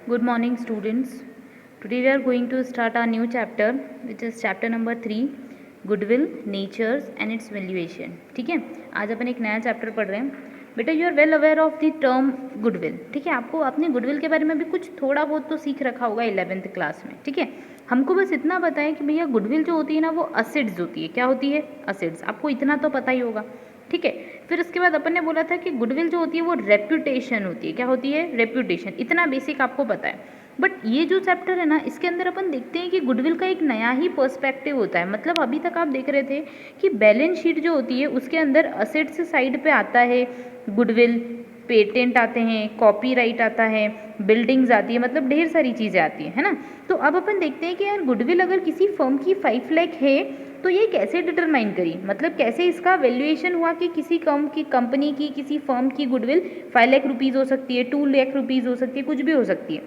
Good morning, students. Today we are going to start our new chapter, which is chapter number 3, Goodwill, Natures and its Valuation. ठीक है, आज अपन एक नया chapter पढ़ रहे हैं. बेटा you are well aware of the term goodwill. ठीक है, आपको अपने गुडविल के बारे में भी कुछ थोड़ा बहुत तो सीख रखा होगा 11th क्लास में. ठीक है, हमको बस इतना पता है कि भैया गुडविल जो होती है ना वो असेट्स होती है. क्या होती है? असेट्स. आपको इतना तो पता ही होगा. ठीक है, फिर उसके बाद अपन ने बोला था कि गुडविल जो होती है वो रेप्यूटेशन होती है. क्या होती है? रेप्यूटेशन. इतना बेसिक आपको पता है. बट ये जो चैप्टर है ना इसके अंदर अपन देखते हैं कि गुडविल का एक नया ही पर्सपेक्टिव होता है. मतलब अभी तक आप देख रहे थे कि बैलेंस शीट जो होती है उसके अंदर असेट्स साइड पे आता है गुडविल, पेटेंट आते हैं, कॉपीराइट आता है, बिल्डिंग्स आती है, मतलब ढेर सारी चीज़ें आती है ना. तो अब अपन देखते हैं कि यार गुडविल अगर किसी फर्म की 5 लाख है तो ये कैसे डिटरमाइन करी, मतलब कैसे इसका वैल्यूएशन हुआ कि किसी कंपनी की किसी फर्म की गुडविल 5 लाख रुपीज़ हो सकती है, 2 लाख रुपीज़ हो सकती है, कुछ भी हो सकती है.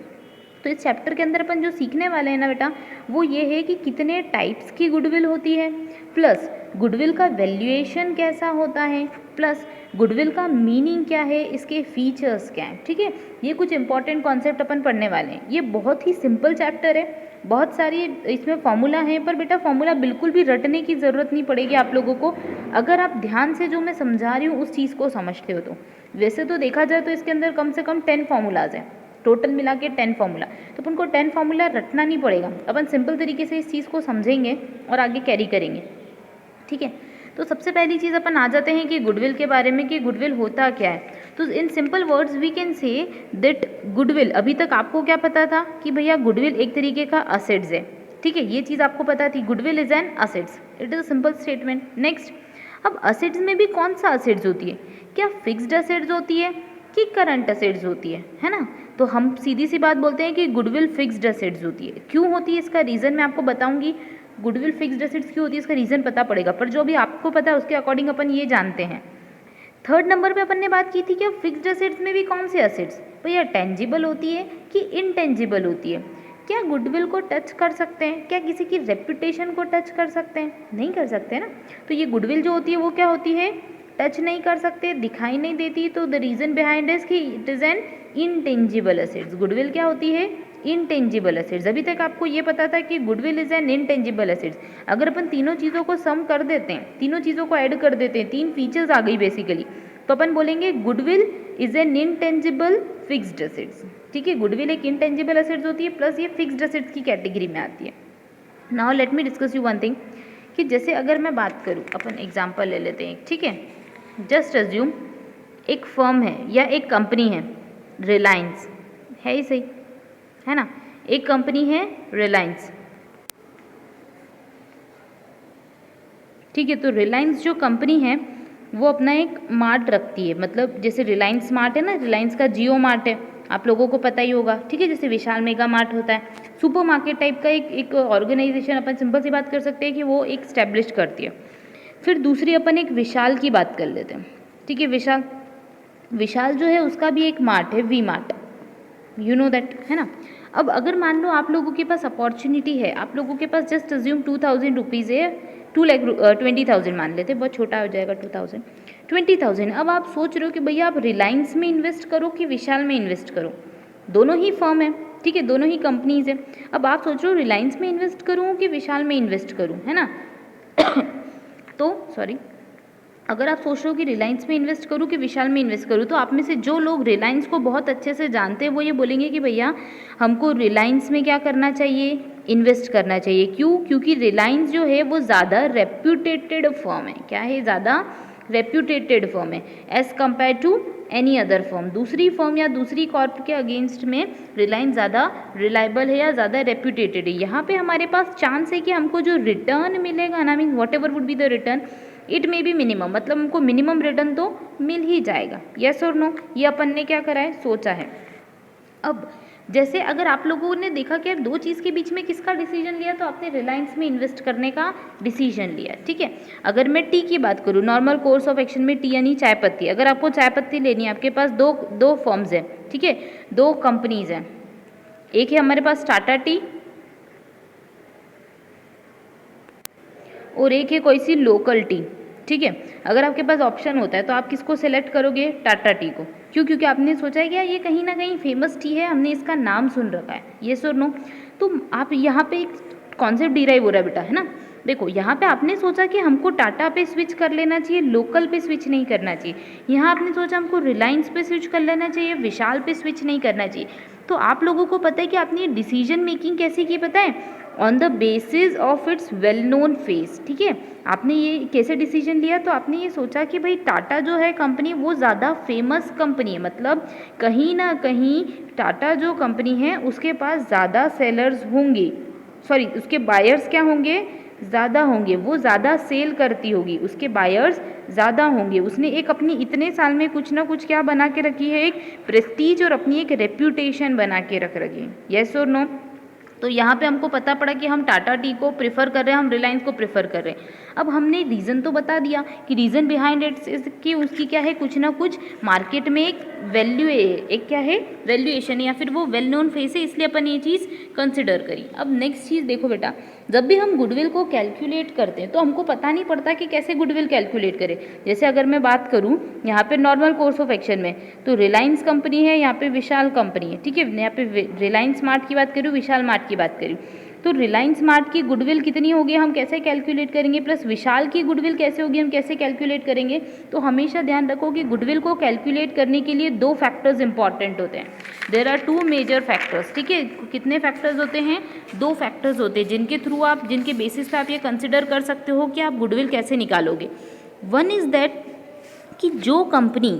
तो इस चैप्टर के अंदर अपन जो सीखने वाले हैं ना बेटा वो ये है कि कितने टाइप्स की गुडविल होती है, प्लस गुडविल का वैल्यूएशन कैसा होता है, प्लस गुडविल का मीनिंग क्या है, इसके फीचर्स क्या हैं. ठीक है, ये कुछ इंपॉर्टेंट कॉन्सेप्ट अपन पढ़ने वाले हैं. ये बहुत ही सिंपल चैप्टर है, बहुत सारी इसमें फॉर्मूला हैं, पर बेटा फॉर्मूला बिल्कुल भी रटने की ज़रूरत नहीं पड़ेगी आप लोगों को, अगर आप ध्यान से जो मैं समझा रही हूँ उस चीज़ को समझते हो तो. वैसे तो देखा जाए तो इसके अंदर कम से कम 10 फार्मूलाज हैं, टोटल मिला के 10 फार्मूला. तो अपन को 10 फार्मूला रटना नहीं पड़ेगा, अपन सिंपल तरीके से इस चीज़ को समझेंगे और आगे कैरी करेंगे. ठीक है, तो सबसे पहली चीज़ अपन आ जाते हैं कि गुडविल के बारे में कि गुडविल होता क्या है. तो in simple words we can say that goodwill. अभी तक आपको क्या पता था कि भैया गुडविल एक तरीके का असेट्स है. ठीक है, ये चीज़ आपको पता थी, goodwill is an assets. It is a simple statement. Next, अब असेट्स में भी कौन सा असेट्स होती है? क्या फिक्स्ड असेट्स होती है कि करंट असेट्स होती है ना. तो हम सीधी सी बात बोलते हैं कि गुडविल फिक्स्ड असेट्स होती है. क्यों होती है इसका रीज़न मैं आपको बताऊंगी. गुडविल फिक्स्ड असेट्स क्यों होती है इसका रीज़न पता पड़ेगा, पर जो भी आपको पता है उसके अकॉर्डिंग अपन ये जानते हैं. थर्ड नंबर पे अपन ने बात की थी कि फिक्स्ड असेट्स में भी कौन से असेट्स भैया टेंजिबल होती है कि इनटेंजिबल होती है. क्या गुडविल को टच कर सकते हैं? क्या किसी की रेपुटेशन को टच कर सकते हैं? नहीं कर सकते ना. तो ये गुडविल जो होती है वो क्या होती है? टच नहीं कर सकते, दिखाई नहीं देती. तो द रीज़न बिहाइंड इज कि it is an intangible assets. Goodwill क्या होती है? Intangible assets. अभी तक आपको ये पता था कि goodwill is an intangible assets. अगर अपन तीनों चीज़ों को सम कर देते हैं, तीनों चीज़ों को ऐड कर देते हैं, 3 फीचर्स आ गई बेसिकली, तो अपन बोलेंगे goodwill is an intangible fixed assets. ठीक है, गुडविल एक इनटेंजिबल असेट्स होती है प्लस ये फिक्स्ड असेट्स की कैटेगरी में आती है. Now let me discuss you one thing कि जैसे अगर मैं बात करूँ, अपन एग्जाम्पल ले लेते हैं. ठीक है, जस्ट अज्यूम एक फर्म है या एक कंपनी है, रिलायंस है ही सही है ना. एक कंपनी है रिलायंस. ठीक है, तो रिलायंस जो कंपनी है वो अपना एक मार्ट रखती है, मतलब जैसे रिलायंस मार्ट है ना, रिलायंस का जियो मार्ट है, आप लोगों को पता ही होगा. ठीक है, जैसे विशाल मेगा मार्ट होता है, सुपर मार्केट टाइप का एक ऑर्गेनाइजेशन अपन सिंपल सी बात कर सकते हैं कि वो एक स्टैब्लिश करती है. फिर दूसरी अपन एक विशाल की बात कर लेते हैं. ठीक है, विशाल जो है उसका भी एक मार्ट है, V Mart, you know that है ना. अब अगर मान लो आप लोगों के पास अपॉर्चुनिटी है, आप लोगों के पास जस्ट अज्यूम 2000 रुपीज़ है, 2,20,000 मान लेते, बहुत छोटा हो जाएगा 2000, 20,000. अब आप सोच रहे हो कि भैया आप रिलायंस में इन्वेस्ट करो कि विशाल में इन्वेस्ट करो. दोनों ही फर्म है, ठीक है, दोनों ही कंपनीज है. अब आप सोच रहे हो रिलायंस में इन्वेस्ट करूँ कि विशाल में इन्वेस्ट करूँ, है ना. तो सॉरी, अगर आप सोच रहे हो कि रिलायंस में इन्वेस्ट करूँ कि विशाल में इन्वेस्ट करूँ, तो आप में से जो लोग रिलायंस को बहुत अच्छे से जानते हैं वो ये बोलेंगे कि भैया हमको रिलायंस में क्या करना चाहिए, इन्वेस्ट करना चाहिए. क्यों? क्योंकि रिलायंस जो है वो ज़्यादा रेप्यूटेटेड फर्म है. क्या है? ज़्यादा रेप्यूटेटेड फर्म है as compare to any other firm. दूसरी फर्म या दूसरी कॉर्प के अगेंस्ट में रिलायंस ज़्यादा रिलायबल है या ज़्यादा रेप्यूटेटेड है. यहाँ पे हमारे पास चांस है कि हमको जो रिटर्न मिलेगा ना, mean what ever would be the return, it may be minimum, मतलब हमको मिनिमम रिटर्न तो मिल ही जाएगा. यस और नो, ये अपन ने क्या करा है, सोचा है. अब जैसे अगर आप लोगों ने देखा कि यार दो चीज़ के बीच में किसका डिसीजन लिया, तो आपने रिलायंस में इन्वेस्ट करने का डिसीजन लिया. ठीक है, अगर मैं टी की बात करूँ, नॉर्मल कोर्स ऑफ एक्शन में टी यानी चाय पत्ती, अगर आपको चाय पत्ती लेनी है, आपके पास दो फर्म्स हैं. ठीक है, 2 कंपनीज हैं. एक है हमारे पास टाटा टी और एक है कोई सी लोकल टी. ठीक है। अगर आपके पास ऑप्शन होता है तो आप किसको सेलेक्ट करोगे? टाटा टी को। क्यों? क्योंकि आपने सोचा है कि यार ये कहीं ना कहीं फेमस टी है, हमने इसका नाम सुन रखा है, येस और नो। तो आप यहाँ पे एक कॉन्सेप्ट डिराइव हो रहा है बेटा, है ना। देखो यहाँ पे आपने सोचा कि हमको टाटा पे स्विच कर लेना चाहिए, लोकल पे स्विच नहीं करना चाहिए। यहाँ आपने सोचा हमको रिलायंस पे स्विच कर लेना चाहिए, विशाल पे स्विच नहीं करना चाहिए। तो आप लोगों को पता है कि आपने डिसीजन मेकिंग कैसे की, पता है? On the basis of its well known face, ठीक है। आपने ये कैसे डिसीजन लिया? तो आपने ये सोचा कि भाई टाटा जो है कंपनी वो ज़्यादा फेमस कंपनी है, मतलब कहीं ना कहीं टाटा जो कंपनी है उसके पास ज़्यादा सेलर्स होंगे, सॉरी उसके बायर्स क्या होंगे? ज़्यादा होंगे, वो ज़्यादा सेल करती होगी, उसके बायर्स ज़्यादा होंगे। उसने एक अपनी इतने साल में कुछ ना कुछ क्या बना के रखी है? एक प्रेस्टीज और अपनी एक रेप्यूटेशन बना के रख रखी है, येस और नो। तो यहाँ पे हमको पता पड़ा कि हम टाटा टी को प्रेफर कर रहे हैं, हम रिलायंस को प्रेफर कर रहे हैं। अब हमने रीज़न तो बता दिया कि रीज़न बिहाइंड इट्स इज कि उसकी क्या है, कुछ ना कुछ मार्केट में एक वैल्यू है, एक क्या है, वैल्यूएशन, या फिर वो वेल नोन फेस है, इसलिए अपन ये चीज़ कंसिडर करी। अब नेक्स्ट चीज़ देखो बेटा, जब भी हम गुडविल को कैलकुलेट करते हैं तो हमको पता नहीं पड़ता कि कैसे गुडविल कैलकुलेट करें। जैसे अगर मैं बात करूँ यहाँ पे नॉर्मल कोर्स ऑफ एक्शन में, तो रिलायंस कंपनी है, यहाँ पे विशाल कंपनी है, ठीक है। यहाँ पे रिलायंस स्मार्ट की बात करूँ, विशाल मार्ट की बात करूँ, तो रिलायंस स्मार्ट की गुडविल कितनी होगी हम कैसे कैलकुलेट करेंगे, प्लस विशाल की गुडविल कैसे होगी हम कैसे कैलकुलेट करेंगे। तो हमेशा ध्यान रखो कि गुडविल को कैलकुलेट करने के लिए दो फैक्टर्स इंपॉर्टेंट होते हैं। There are two major factors, ठीक है। कितने फैक्टर्स होते हैं? दो फैक्टर्स होते हैं जिनके थ्रू आप, जिनके बेसिस पे आप ये कंसिडर कर सकते हो कि आप गुडविल कैसे निकालोगे। वन इज़ दैट कि जो कंपनी,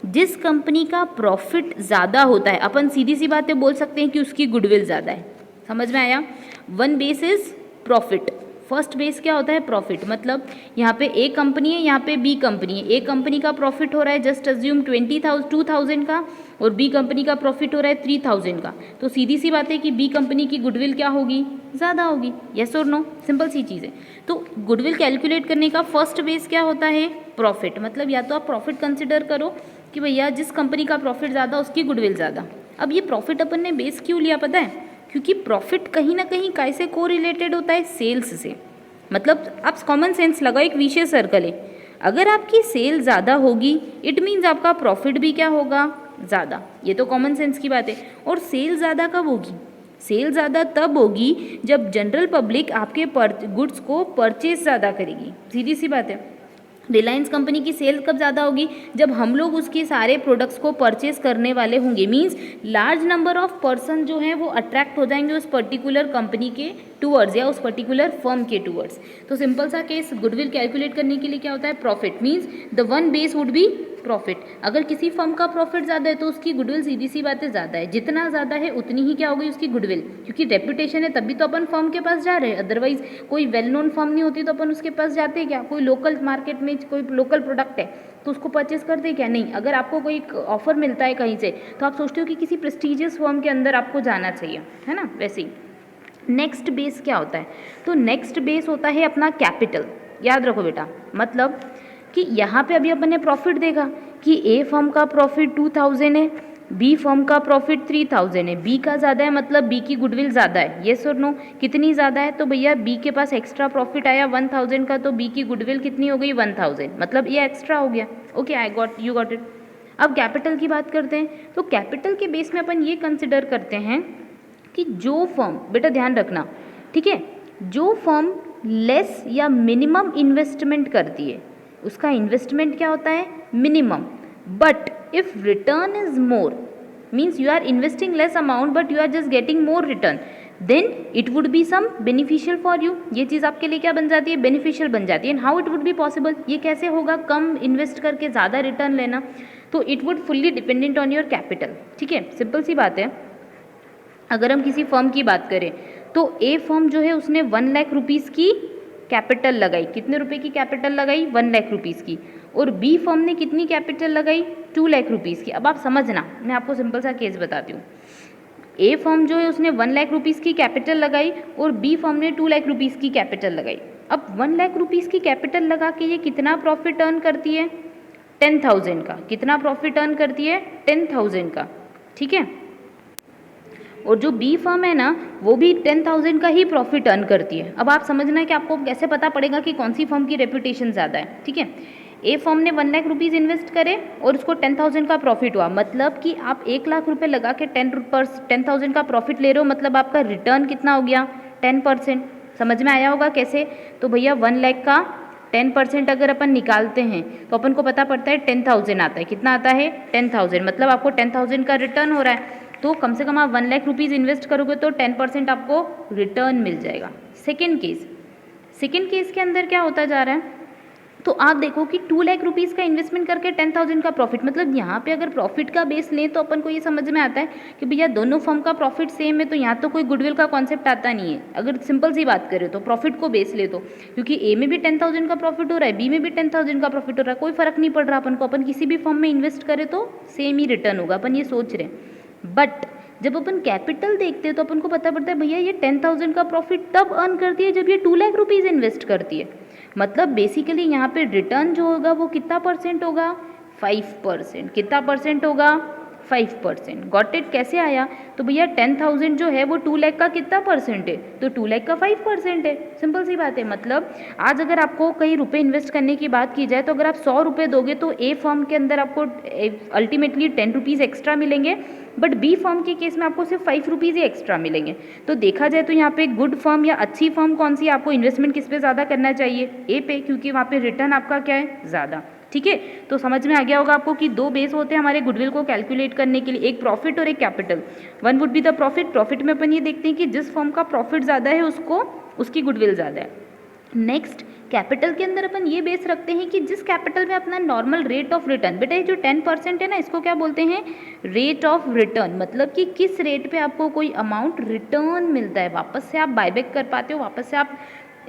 जिस कंपनी का प्रॉफिट ज़्यादा होता है, अपन सीधी सी बातें बोल सकते हैं कि उसकी गुडविल ज़्यादा है। समझ में आया? One base is profit, first base क्या होता है? प्रॉफिट। मतलब यहाँ पे ए कंपनी है, यहाँ पे बी कंपनी है। ए कंपनी का प्रॉफिट हो रहा है जस्ट अज्यूम 2000 का, और बी कंपनी का प्रॉफिट हो रहा है 3000 का। तो सीधी सी बात है कि बी कंपनी की गुडविल क्या होगी? ज़्यादा होगी, येस और नो, सिंपल सी चीज़ है। तो गुडविल कैलकुलेट करने का फर्स्ट बेस क्या होता है? प्रॉफिट। मतलब या तो आप प्रॉफिट कंसिडर करो कि भैया जिस कंपनी का प्रॉफिट ज़्यादा उसकी गुडविल ज़्यादा। अब ये प्रॉफिट अपन ने बेस क्यों लिया पता है? क्योंकि प्रॉफिट कहीं ना कहीं कैसे को रिलेटेड होता है? सेल्स से। मतलब आप कॉमन सेंस लगाओ, एक विशेष सर्कल है। अगर आपकी सेल ज़्यादा होगी इट मीन्स आपका प्रॉफिट भी क्या होगा? ज़्यादा। ये तो कॉमन सेंस की बात है। और सेल ज़्यादा कब होगी? सेल ज़्यादा तब होगी जब जनरल पब्लिक आपके गुड्स को परचेज ज़्यादा करेगी, सीधी सी बात है। रिलायंस कंपनी की सेल कब ज़्यादा होगी? जब हम लोग उसके सारे प्रोडक्ट्स को परचेज करने वाले होंगे, means large number of person जो हैं वो अट्रैक्ट हो जाएंगे उस पर्टिकुलर कंपनी के टूवर्ड्स या उस पर्टिकुलर फर्म के टूवर्ड्स। तो सिंपल सा केस, गुडविल कैलकुलेट करने के लिए क्या होता है? Profit. Means the one base would be profit. अगर किसी फर्म का प्रॉफिट ज़्यादा है तो उसकी गुडविल सीधी सी बात है ज़्यादा है। जितना ज़्यादा है उतनी ही क्या होगी उसकी गुडविल, क्योंकि रेपुटेशन है तभी तो अपन फर्म के पास जा रहे हैं। अदरवाइज कोई वेल नोन फर्म नहीं होती तो अपन उसके पास जाते हैं क्या? कोई लोकल मार्केट में कोई लोकल प्रोडक्ट है तो उसको परचेज करते क्या? नहीं। अगर आपको कोई ऑफर मिलता है कहीं से तो आप सोचते हो कि किसी प्रेस्टीजियस फर्म के अंदर आपको जाना चाहिए, है ना। वैसे ही नेक्स्ट बेस क्या होता है? तो नेक्स्ट बेस होता है अपना कैपिटल। याद रखो बेटा, मतलब कि यहाँ पे अभी अपन ने प्रॉफिट देखा कि ए फर्म का प्रॉफिट 2000 है, बी फर्म का प्रॉफिट 3000 है। बी का ज़्यादा है मतलब बी की गुडविल ज़्यादा है, येस और नो। कितनी ज़्यादा है? तो भैया बी के पास एक्स्ट्रा प्रॉफिट आया 1000 का, तो बी की गुडविल कितनी हो गई? 1000, मतलब ये एक्स्ट्रा हो गया। Okay, I got, you got it. अब कैपिटल की बात करते हैं, तो कैपिटल के बेस में अपन ये कंसिडर करते हैं कि जो फर्म, बेटा ध्यान रखना, ठीक है, जो फर्म लेस या मिनिमम इन्वेस्टमेंट करती है उसका इन्वेस्टमेंट क्या होता है? Minimum. But if return is more, means you are investing less amount but you are just getting more return, then it would be some beneficial for you. ये चीज़ आपके लिए क्या बन जाती है? बेनिफिशियल बन जाती है। And how it would be possible? ये कैसे होगा कम इन्वेस्ट करके ज़्यादा रिटर्न लेना? तो it would fully dependent on your capital, ठीक है, सिंपल सी बात है। अगर हम किसी फर्म की बात करें तो ए फर्म जो है उसने 1 लाख रुपीज़ की कैपिटल लगाई। कितने रुपए की कैपिटल लगाई? 1 लाख रुपीज़ की। और बी फर्म ने कितनी कैपिटल लगाई? 2 लाख रुपीज़ की। अब आप समझना, मैं आपको सिंपल सा केस बताती हूँ। ए फर्म जो है उसने 1 लाख रुपीज़ की कैपिटल लगाई और बी फर्म ने 2 लाख रुपीज़ की कैपिटल लगाई। अब 1 लाख रुपीज़ की कैपिटल लगा के ये कितना प्रॉफिट अर्न करती है? 10,000 का। कितना प्रॉफिट अर्न करती है? 10,000 का, ठीक है। और जो बी फर्म है ना वो भी 10,000 का ही प्रॉफिट अर्न करती है। अब आप समझना है कि आपको कैसे पता पड़ेगा कि कौन सी फर्म की रेपुटेशन ज़्यादा है, ठीक है। ए फर्म ने 1 लाख रुपीज़ इन्वेस्ट करे और उसको 10,000 का प्रॉफिट हुआ, मतलब कि आप 1 लाख रुपये लगा के 10,000 का प्रॉफिट ले रहे हो, मतलब आपका रिटर्न कितना हो गया 10%। समझ में आया होगा कैसे? तो भैया 1 लाख का 10% अगर अपन निकालते हैं तो अपन को पता पड़ता है 10,000 आता है। कितना आता है 10,000, मतलब आपको 10,000 का रिटर्न हो रहा है। तो कम से कम आप 1 लाख रुपीज़ इन्वेस्ट करोगे तो 10% आपको रिटर्न मिल जाएगा। सेकेंड केस के अंदर क्या होता जा रहा है, तो आप देखो कि 2 लाख रुपीज़ का इन्वेस्टमेंट करके 10,000 का प्रॉफिट, मतलब यहाँ पे अगर प्रॉफिट का बेस लें तो अपन को ये समझ में आता है कि भैया दोनों फर्म का प्रॉफिट सेम है, तो यहाँ तो कोई गुडविल का कॉन्सेप्ट आता नहीं है। अगर सिंपल सी बात करें तो प्रॉफिट को बेस ले, तो क्योंकि ए में भी 10,000 का प्रॉफिट हो रहा है, बी में भी 10,000 का प्रॉफिट हो रहा है, कोई फर्क नहीं पड़ रहा अपन को। अपन किसी भी फर्म में इन्वेस्ट करें तो सेम ही रिटर्न होगा, अपन ये सोच रहे हैं। बट जब अपन कैपिटल देखते हैं तो अपन को पता पड़ता है भैया ये 10,000 का प्रॉफिट तब अर्न करती है जब ये 2 लाख रुपीज़ इन्वेस्ट करती है। मतलब बेसिकली यहाँ पे रिटर्न जो होगा वो कितना परसेंट होगा 5%। कितना परसेंट होगा 5%। Got it? कैसे आया? तो भैया 10,000 जो है वो 2 लाख का कितना परसेंट है, तो 2 लाख का 5% है। सिंपल सी बात है। मतलब आज अगर आपको कई रुपए इन्वेस्ट करने की बात की जाए तो अगर आप 100 रुपये दोगे तो ए फर्म के अंदर आपको अल्टीमेटली 10 रुपीज़ एक्स्ट्रा मिलेंगे, बट बी फर्म के केस में आपको सिर्फ 5 रुपीज़ ही एक्स्ट्रा मिलेंगे। तो देखा जाए तो यहाँ पे गुड फर्म या अच्छी फर्म कौन सी है, आपको इन्वेस्टमेंट किस पे ज़्यादा करना चाहिए, ए पे, क्योंकि वहाँ पे रिटर्न आपका क्या है ज़्यादा। ठीक है, तो समझ में आ गया होगा आपको कि 2 बेस होते हैं हमारे गुडविल को कैलकुलेट करने के लिए, एक प्रॉफिट और एक capital. One would be the profit. Profit में अपन ये देखते हैं कि जिस फर्म का प्रॉफिट ज़्यादा है उसको उसकी गुडविल ज़्यादा है। नेक्स्ट कैपिटल के अंदर अपन ये बेस रखते हैं कि जिस कैपिटल में अपना नॉर्मल रेट ऑफ रिटर्न, बेटा ये जो 10% है ना इसको क्या बोलते हैं, रेट ऑफ रिटर्न। मतलब कि किस रेट पे आपको कोई अमाउंट रिटर्न मिलता है, वापस से आप बायबैक कर पाते हो, वापस से आप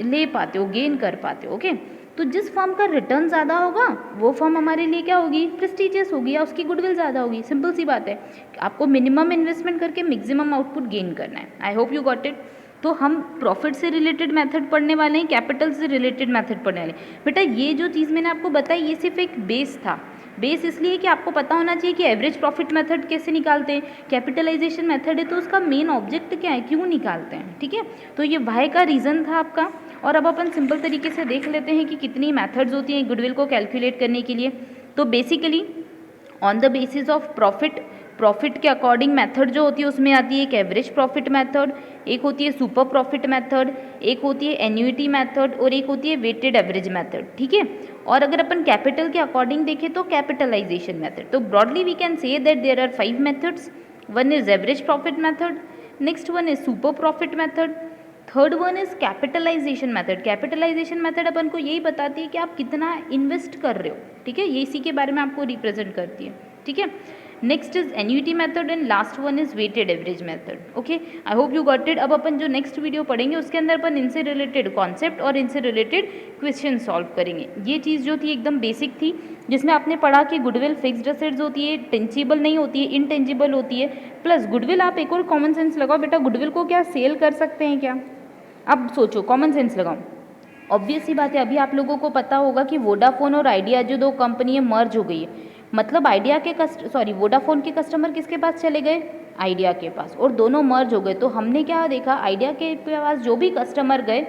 ले पाते हो, गेन कर पाते हो। ओके, तो जिस फर्म का रिटर्न ज़्यादा होगा वो फर्म हमारे लिए क्या होगी, प्रेस्टीजियस होगी या उसकी गुडविल ज़्यादा होगी। सिंपल सी बात है, आपको मिनिमम इन्वेस्टमेंट करके मैक्सिमम आउटपुट गेन करना है। आई होप यू गॉट इट। तो हम प्रॉफिट से रिलेटेड मेथड पढ़ने वाले हैं, कैपिटल से रिलेटेड मेथड पढ़ने वाले हैं। बेटा ये जो चीज़ मैंने आपको बताई ये सिर्फ एक बेस था। बेस इसलिए कि आपको पता होना चाहिए कि एवरेज प्रॉफिट मेथड कैसे निकालते हैं, कैपिटलाइजेशन मेथड है तो उसका मेन ऑब्जेक्ट क्या है, क्यों निकालते हैं। ठीक है, तो ये वाई का रीज़न था आपका। और अब अपन सिंपल तरीके से देख लेते हैं कि कितनी मेथड्स होती हैं गुडविल को कैलकुलेट करने के लिए। तो basically on the basis of profit के अकॉर्डिंग मेथड जो होती है उसमें आती है एक एवरेज प्रॉफिट मेथड, एक होती है सुपर प्रॉफिट मेथड, एक होती है एन्युइटी मेथड और एक होती है वेटेड एवरेज मेथड। ठीक है, और अगर अपन कैपिटल के अकॉर्डिंग देखें तो कैपिटलाइजेशन मेथड। तो broadly we can say that there are 5 methods. One is average profit method, next one is super profit method, third one is capitalization method. Capitalization method अपन को यही बताती है कि आप कितना इन्वेस्ट कर रहे हो। ठीक है, ये इसी के बारे में आपको रिप्रेजेंट करती है। ठीक है, next is annuity method and last one is weighted average method. Okay, I hope you got it. अब अपन जो नेक्स्ट वीडियो पढ़ेंगे उसके अंदर अपन इनसे रिलेटेड कॉन्सेप्ट और इनसे रिलेटेड क्वेश्चन सॉल्व करेंगे। ये चीज़ जो थी एकदम बेसिक थी, जिसमें आपने पढ़ा कि गुडविल फिक्स्ड एसेट्स होती है, टेंजिबल नहीं होती है, इनटेंजिबल होती है। प्लस गुडविल, आप एक और कॉमन सेंस लगाओ बेटा, गुडविल को क्या सेल कर सकते हैं क्या? अब सोचो, कॉमन सेंस लगाओ। ऑब्वियस सी बात है, अभी आप लोगों को पता होगा कि वोडाफोन और आइडिया जो 2 कंपनी मर्ज हो गई है। मतलब आइडिया के वोडाफोन के कस्टमर किसके पास चले गए, आइडिया के पास, और दोनों मर्ज हो गए। तो हमने क्या देखा, आइडिया के पास जो भी कस्टमर गए,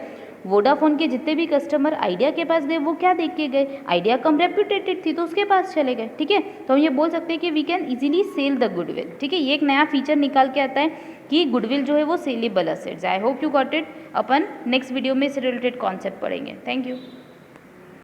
वोडाफोन के जितने भी कस्टमर आइडिया के पास गए, वो क्या देख के गए, आइडिया कम रेप्यूटेटेड थी तो उसके पास चले गए। ठीक है, तो हम ये बोल सकते हैं कि we can easily sell the goodwill. ठीक है, ये एक नया फीचर निकाल के आता है कि गुडविल जो है वो saleable assets. I hope you got it. Upon next video में इससे रिलेटेड कॉन्सेप्ट पढ़ेंगे। Thank you.